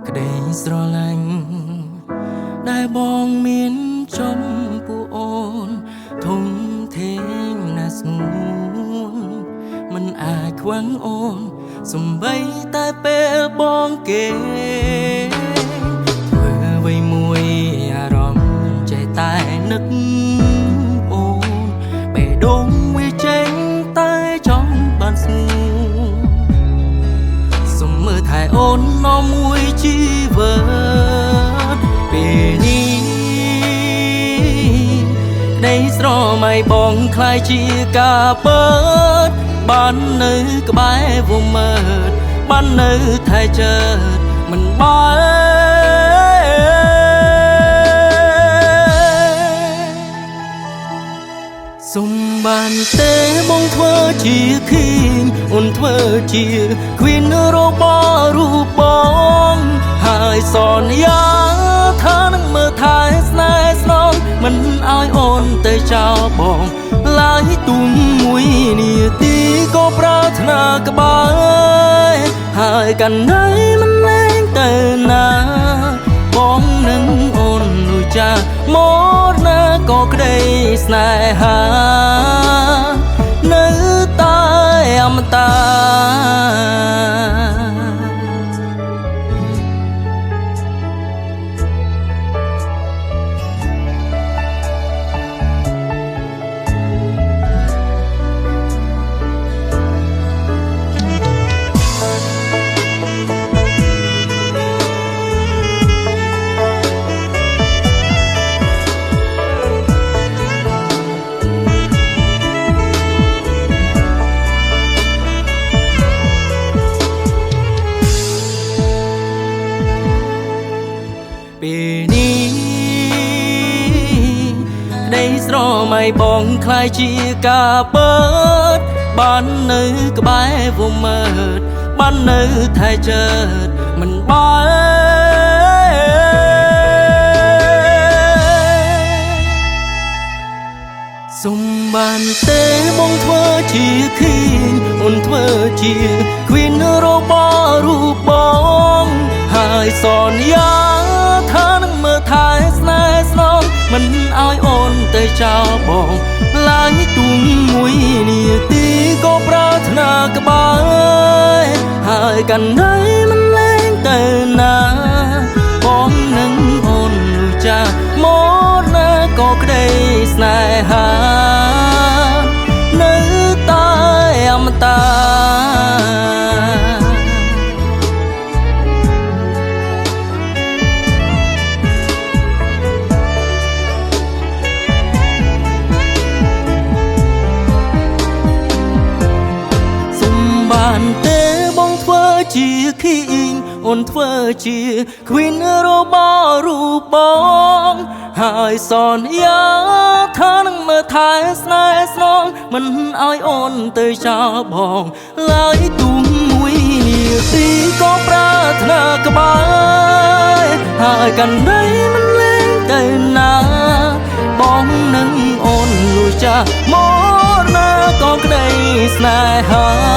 ក្តីស្រឡាញ់ដែលបងមានចំពោះអូនធំធេងណាស់ស្ងួនមិនអាចខ្វាំងអូនសំបីតែពេលបងគេធ្វើអ្វីមួយអារម្មណ៍ចេះតែនឹកអូនបេះដូងវាចេញតែចង់បានស្ងួនសុំមើលថែអូននៅមួយជីវិតពេលនេះក្តីស្រមៃបងคล้ายជាការបើកបាននៅក្បែរវមើតបាននៅថែចិត្តមិនបើសុំបានទេបងធ្វើជាខៀងអូនធ្វើជា Queen របស់រូបបងហើយសន្យាថានឹងមើលថែស្នេហ៍ស្នងមិនឲ្យអូនទៅចោលបងឡើយទុំមួយនាទីក៏ប្រាថ្នាក្បែរហើយកណ្ដៃមិនលែងទៅណាបងនឹងអូននោះចាមកណាក៏ក្តីស្នេហានៅតែអមតាពេលនេះក្តីស្រមៃបងคล้ายជាការបើកបាននៅក្បែរវមើតបាននៅថែចិត្តមិនបើសុំបានទេបងធ្វើជាខៀងអូនធ្វើជា Queen របស់រូបបងហើយសន្យាថានឹងមើលថែស្នេហ៍ស្នងមិនឲ្យអូនទៅចោលបងឡើយទុំមួយនាទីក៏ប្រាថ្នាក្បែរហើយកណ្ដៃមិនលែងទៅណាបងនឹងអូននោះចាមកណាក៏ក្តីស្នេហានៅតែអមតាបានទេបងធ្វើជាខៀងអូនធ្វើជា Queen របស់រូបបងហើយសន្យាថានឹងមើលថែស្នេហ៍ស្នងមិនឲ្យអូនទៅចោលបងឡើយទុំមួយនាទីក៏ប្រាថ្នាក្បែរហើយកណ្ដៃមិនលែងទៅណាបងនឹងអូនលួចចាស់មកណាក៏ក្តីស្នេហា